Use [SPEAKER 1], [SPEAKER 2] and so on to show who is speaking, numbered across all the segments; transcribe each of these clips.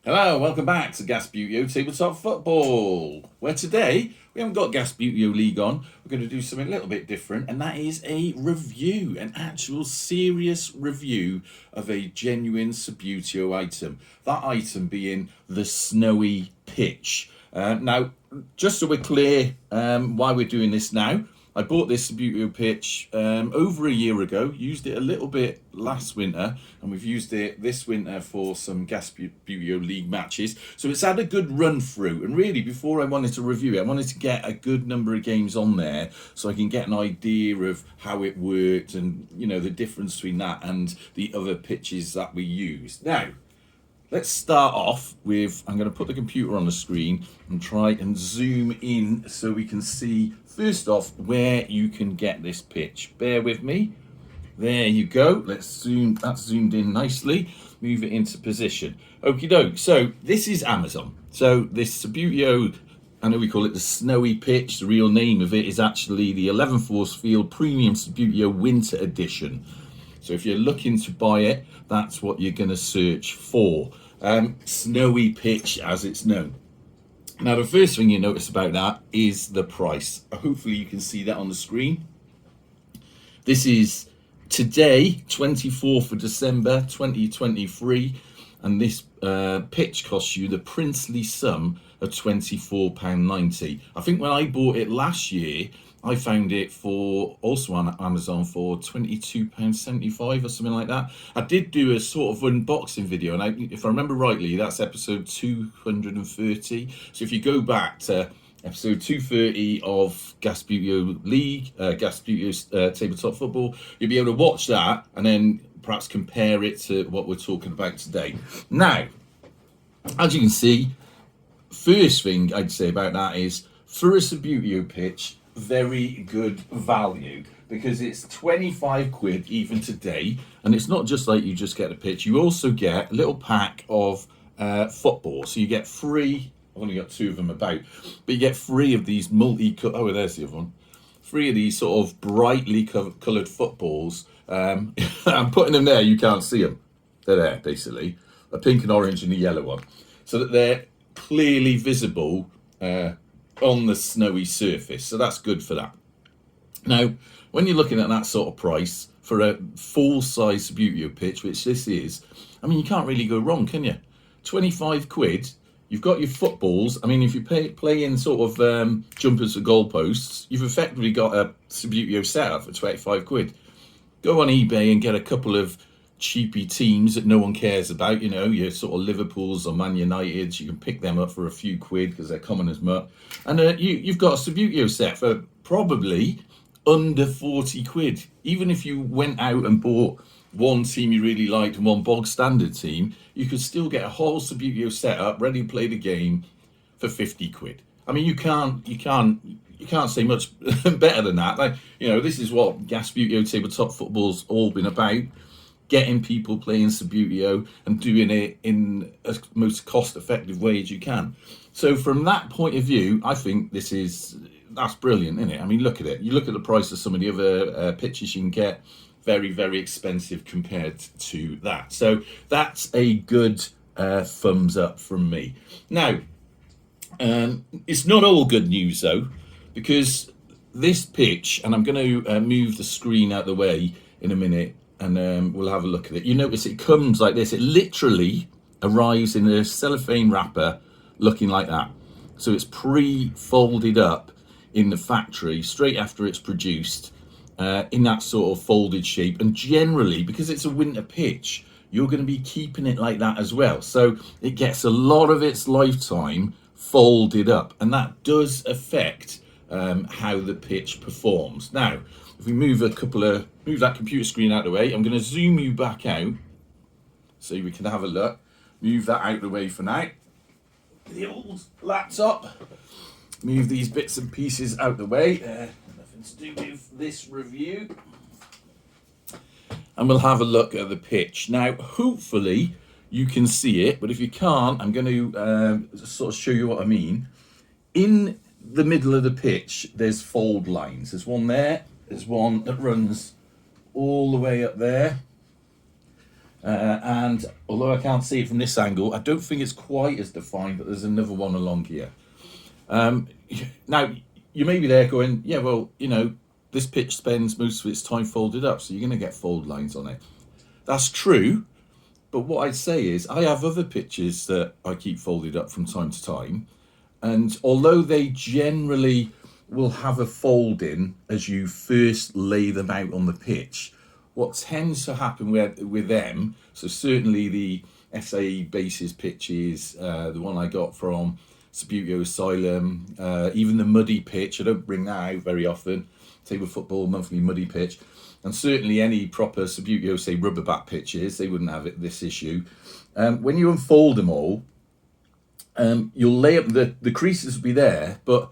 [SPEAKER 1] Hello, welcome back to Gas Buteo Tabletop Football, where today we haven't got Gas Buteo League on. We're going to do something a little bit different, and that is a review, an actual serious review of a genuine Subbuteo item. That item being the snowy pitch. Now, just so we're clear why we're doing this now, I bought this Subbuteo pitch over a year ago, used it a little bit last winter, and we've used it this winter for some Gas Buteo League matches. So it's had a good run through, and really before I wanted to review it, I wanted to get a good number of games on there so I can get an idea of how it worked and, you know, the difference between that and the other pitches that we used. Now, let's start off with, I'm going to put the computer on the screen and try and zoom in so we can see, first off, where you can get this pitch. Bear with me. There you go. Let's zoom, that's zoomed in nicely. Move it into position. Okie doke. So this is Amazon. So this Subbuteo, I know we call it the snowy pitch. The real name of it is actually the 11 Force Field Premium Subbuteo Winter Edition. So if you're looking to buy it, that's what you're going to search for. Snowy pitch, as it's known. Now, the first thing you notice about that is the price. Hopefully you can see that on the screen. This is today, 24th of December 2023, and this pitch costs you the princely sum of £24.90. I think when I bought it last year, I found it for also on Amazon for £22.75 or something like that. I did do a sort of unboxing video, and if I remember rightly, that's episode 230. So if you go back to episode 230 of Gas Buteo League, Gas Buteo Tabletop Football, you'll be able to watch that and then perhaps compare it to what we're talking about today. Now, as you can see, first thing I'd say about that is, for a Subbuteo pitch, very good value, because it's 25 quid even today, and it's not just like you just get a pitch, you also get a little pack of football. So you get three, I've only got two of them about, but you get three of these oh, there's the other one, three of these sort of brightly coloured footballs. I'm putting them there, you can't see them, they're there basically, a pink and orange and a yellow one, so that they're clearly visible on the snowy surface. So that's good for that. Now, when you're looking at that sort of price for a full-size Subbuteo pitch, which this is, I mean, you can't really go wrong, can you? 25 quid, you've got your footballs. I mean, if you play in sort of jumpers for goalposts, you've effectively got a Subbuteo setup for 25 quid. Go on eBay and get a couple of cheapy teams that no one cares about, you know, your sort of Liverpools or Man Uniteds. You can pick them up for a few quid because they're common as muck, and you've got a Subbuteo set for probably under 40 quid. Even if you went out and bought one team you really liked and one bog standard team, you could still get a whole Subbuteo setup ready to play the game for 50 quid. I mean, you can't say much better than that. Like, you know, this is what Gas Buteo Tabletop Football's all been about. Getting people playing Subbuteo and doing it in a most cost-effective way as you can. So from that point of view, I think that's brilliant, isn't it? I mean, look at it. You look at the price of some of the other pitches you can get, very, very expensive compared to that. So that's a good thumbs up from me. Now, it's not all good news though, because this pitch, and I'm going to move the screen out of the way in a minute, and we'll have a look at it. You notice it comes like this. It literally arrives in a cellophane wrapper looking like that. So it's pre-folded up in the factory straight after it's produced in that sort of folded shape. And generally, because it's a winter pitch, you're going to be keeping it like that as well. So it gets a lot of its lifetime folded up, and that does affect how the pitch performs. Now, if we move that computer screen out of the way, I'm going to zoom you back out so we can have a look. Move that out of the way for now. The old laptop. Move these bits and pieces out of the way. Nothing to do with this review. And we'll have a look at the pitch. Now, hopefully you can see it, but if you can't, I'm going to sort of show you what I mean. In the middle of the pitch, there's fold lines. There's one there. There's one that runs all the way up there. And although I can't see it from this angle, I don't think it's quite as defined, but there's another one along here. Now, you may be there going, yeah, well, this pitch spends most of its time folded up, so you're going to get fold lines on it. That's true, but what I'd say is I have other pitches that I keep folded up from time to time, and although they generally will have a fold in as you first lay them out on the pitch, what tends to happen with them, so certainly the SAE bases pitches, the one I got from Subbuteo Asylum, even the muddy pitch, I don't bring that out very often, Table Football Monthly muddy pitch, and certainly any proper Subbuteo, say, rubber bat pitches, they wouldn't have this issue. When you unfold them all, you'll lay up, the creases will be there, but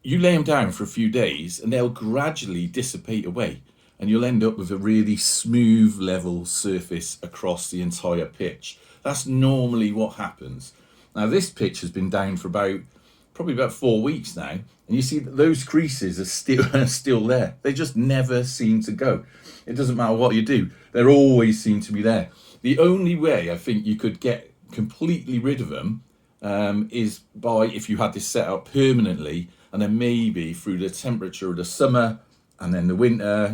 [SPEAKER 1] you lay them down for a few days and they'll gradually dissipate away, and you'll end up with a really smooth level surface across the entire pitch. That's normally what happens. Now this pitch has been down for probably about 4 weeks now, and you see that those creases are still there. They just never seem to go. It doesn't matter what you do, they always seem to be there. The only way I think you could get completely rid of them is by, if you had this set up permanently, and then maybe through the temperature of the summer and then the winter,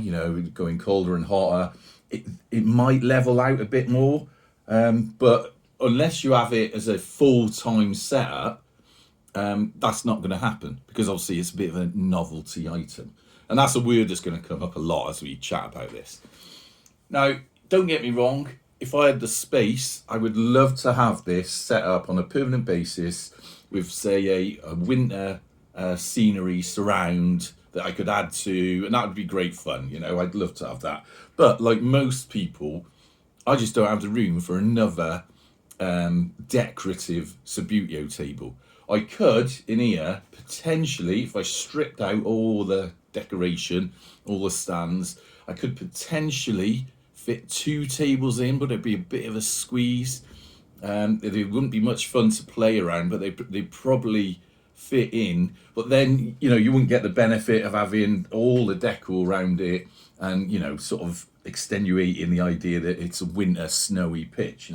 [SPEAKER 1] going colder and hotter, it might level out a bit more. But unless you have it as a full-time setup, that's not going to happen, because obviously it's a bit of a novelty item. And that's a word that's going to come up a lot as we chat about this. Now, don't get me wrong, if I had the space, I would love to have this set up on a permanent basis with, say, a winter scenery surround that I could add to, and that would be great fun. I'd love to have that. But like most people, I just don't have the room for another decorative Subbuteo table. I could, in here, potentially, if I stripped out all the decoration, all the stands, I could potentially fit 2 tables in, but it'd be a bit of a squeeze. It wouldn't be much fun to play around, but they probably fit in. But then, you wouldn't get the benefit of having all the decor around it and, sort of extenuating the idea that it's a winter snowy pitch,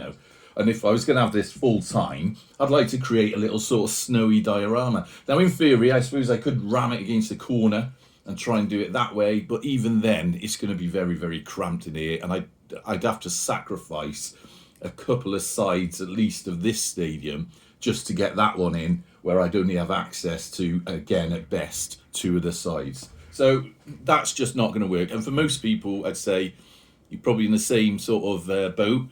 [SPEAKER 1] And if I was going to have this full time, I'd like to create a little sort of snowy diorama. Now, in theory, I suppose I could ram it against the corner and try and do it that way. But even then, it's going to be very, very cramped in here. And I'd have to sacrifice a couple of sides, at least, of this stadium just to get that one in, where I'd only have access to, again, at best, 2 of the sides. So that's just not going to work. And for most people, I'd say you're probably in the same sort of boat,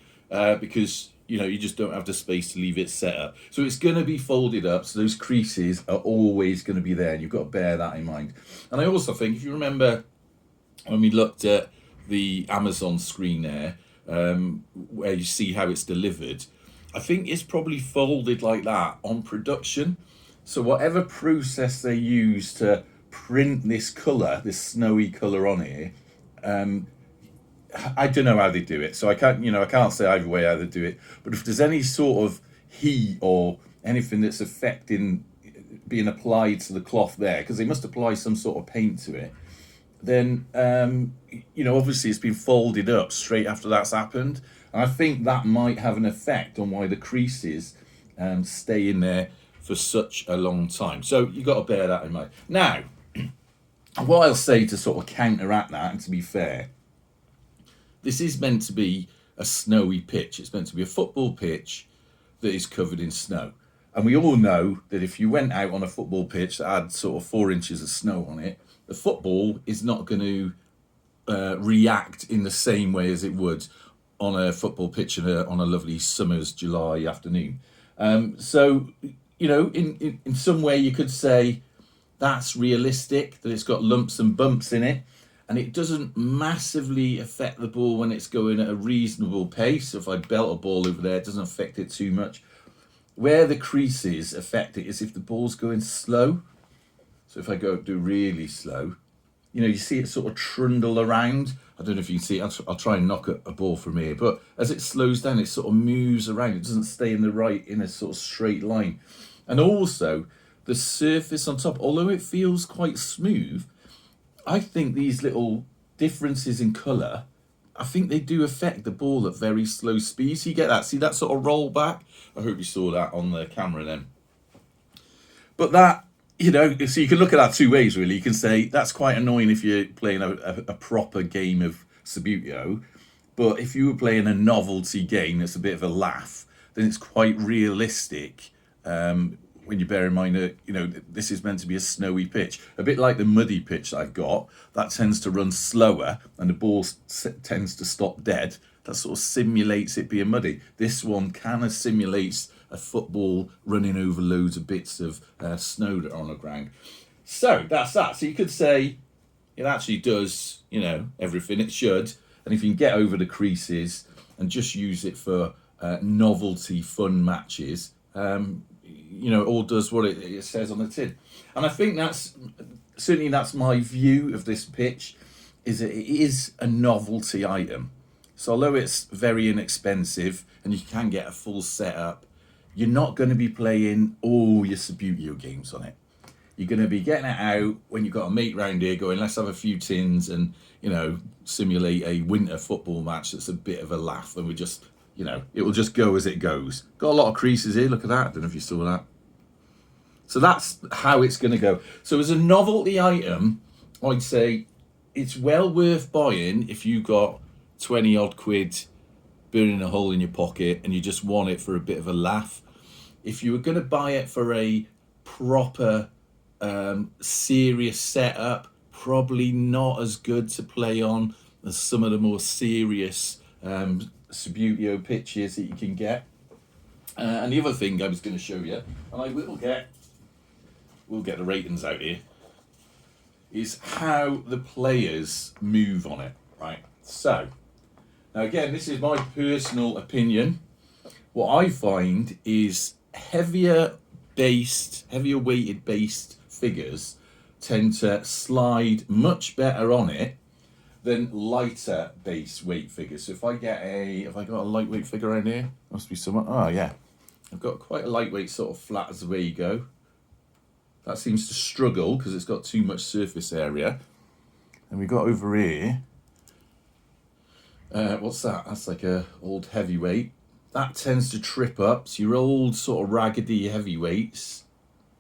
[SPEAKER 1] because you just don't have the space to leave it set up. So it's going to be folded up, so those creases are always going to be there, and you've got to bear that in mind. And I also think, if you remember when we looked at the Amazon screen there, where you see how it's delivered, I think it's probably folded like that on production. So whatever process they use to print this colour, this snowy colour on here, I don't know how they do it, so I can't say either way how they do it. But if there's any sort of heat or anything that's affecting being applied to the cloth there, because they must apply some sort of paint to it, then obviously it's been folded up straight after that's happened, and I think that might have an effect on why the creases stay in there for such a long time. So you've got to bear that in mind. Now, what I'll say to sort of counteract that, and to be fair, this is meant to be a snowy pitch. It's meant to be a football pitch that is covered in snow. And we all know that if you went out on a football pitch that had sort of 4 inches of snow on it, the football is not going to react in the same way as it would on a football pitch on a lovely summer's July afternoon. So, in some way you could say that's realistic, that it's got lumps and bumps in it, and it doesn't massively affect the ball when it's going at a reasonable pace. If I belt a ball over there, it doesn't affect it too much. Where the creases affect it is if the ball's going slow. So if I do really slow, you see it sort of trundle around. I don't know if you can see it. I'll try and knock a ball from here. But as it slows down, it sort of moves around. It doesn't stay in a sort of straight line. And also, the surface on top, although it feels quite smooth, I think these little differences in colour I think they do affect the ball at very slow speed. So you get that. See that sort of roll back? I hope you saw that on the camera then. But that, so you can look at that two ways, really. You can say that's quite annoying if you're playing a proper game of Subbuteo. But if you were playing a novelty game that's a bit of a laugh, then it's quite realistic when you bear in mind that, this is meant to be a snowy pitch. A bit like the muddy pitch that I've got, that tends to run slower and the ball tends to stop dead. That sort of simulates it being muddy. This one kind of simulates a football running over loads of bits of snow that are on the ground. So that's that. So you could say it actually does, everything it should. And if you can get over the creases and just use it for novelty fun matches, it all does what it says on the tin. And I think that's my view of this pitch, is that it is a novelty item. So although it's very inexpensive and you can get a full setup, you're not going to be playing all your Subbuteo games on it. You're going to be getting it out when you've got a mate round here going, let's have a few tins and, simulate a winter football match that's a bit of a laugh. And we just, it will just go as it goes. Got a lot of creases here. Look at that. I don't know if you saw that. So that's how it's going to go. So as a novelty item, I'd say it's well worth buying if you got 20 odd quid burning a hole in your pocket and you just want it for a bit of a laugh. If you were going to buy it for a proper serious setup, probably not as good to play on as some of the more serious Subbuteo pitches that you can get. And the other thing I was going to show you, and I we'll get the ratings out here, is how the players move on it, right? So, now again, this is my personal opinion. What I find is heavier weighted based figures tend to slide much better on it than lighter base weight figures. So if I got a lightweight figure around here, must be someone. Oh yeah, I've got quite a lightweight sort of flat as the way you go. That seems to struggle because it's got too much surface area. And we got over here. What's that? That's like a old heavyweight. That tends to trip up. So your old sort of raggedy heavyweights,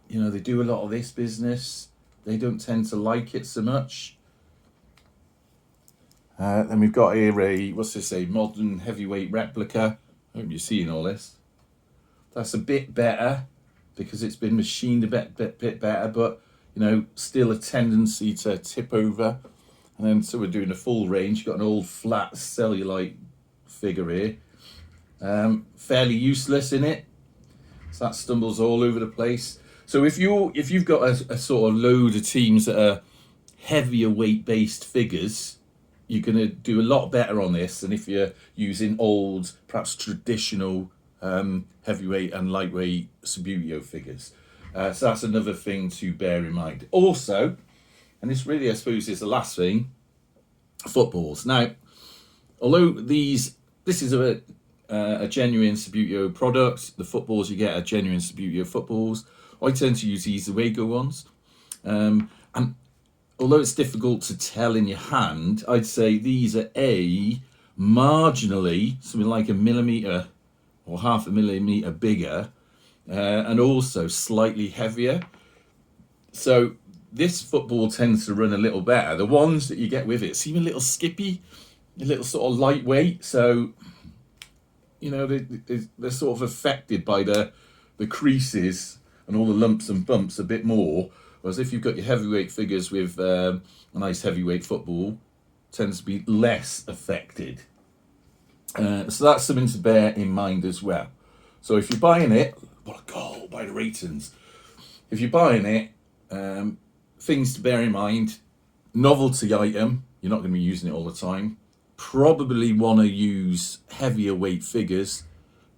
[SPEAKER 1] they do a lot of this business. They don't tend to like it so much. Then we've got here a modern heavyweight replica. I hope you're seeing all this. That's a bit better because it's been machined a bit better, but still a tendency to tip over. And then so we're doing a full range. You've got an old flat cellulite figure here. Fairly useless in it. So that stumbles all over the place. So if you've got a sort of load of teams that are heavier weight based figures, you're going to do a lot better on this than if you're using old, perhaps traditional heavyweight and lightweight Subbuteo figures. So that's another thing to bear in mind. Also, and this really, I suppose, is the last thing, footballs. Now, although this is a genuine Subbuteo product, the footballs you get are genuine Subbuteo footballs. I tend to use these Owego ones. And although it's difficult to tell in your hand, I'd say these are marginally, something like a millimetre or half a millimetre bigger, and also slightly heavier. So this football tends to run a little better. The ones that you get with it seem a little skippy, a little sort of lightweight. So, they're sort of affected by the creases and all the lumps and bumps a bit more. Whereas if you've got your heavyweight figures with a nice heavyweight football, tends to be less affected. So that's something to bear in mind as well. So if you're buying it, what a goal by the ratings. If you're buying it, things to bear in mind: novelty item, you're not going to be using it all the time. Probably want to use heavier weight figures.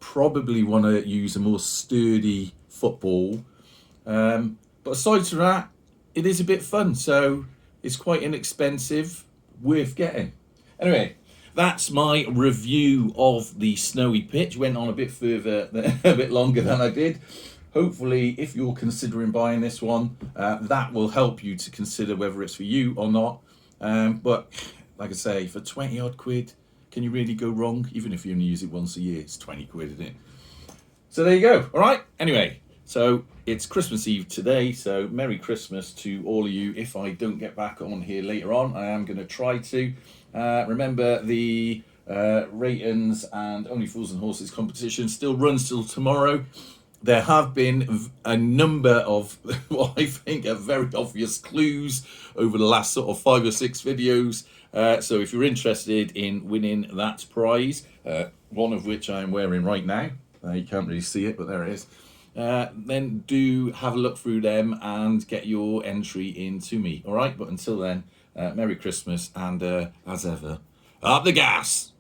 [SPEAKER 1] Probably want to use a more sturdy football. But aside from that, it is a bit fun. So it's quite inexpensive, worth getting. Anyway, that's my review of the snowy pitch. Went on a bit further, a bit longer than I did. Hopefully, if you're considering buying this one, that will help you to consider whether it's for you or not. But like I say, for 20 odd quid, can you really go wrong? Even if you only use it once a year, it's 20 quid, isn't it? So there you go. All right. Anyway, so it's Christmas Eve today. So Merry Christmas to all of you. If I don't get back on here later on, I am going to try to. Remember the Ratings and Only Fools and Horses competition still runs till tomorrow. There have been a number of what I think are very obvious clues over the last sort of 5 or 6 videos. So if you're interested in winning that prize, one of which I'm wearing right now, you can't really see it, but there it is, then do have a look through them and get your entry in to me. All right, but until then, Merry Christmas and as ever, up the gas.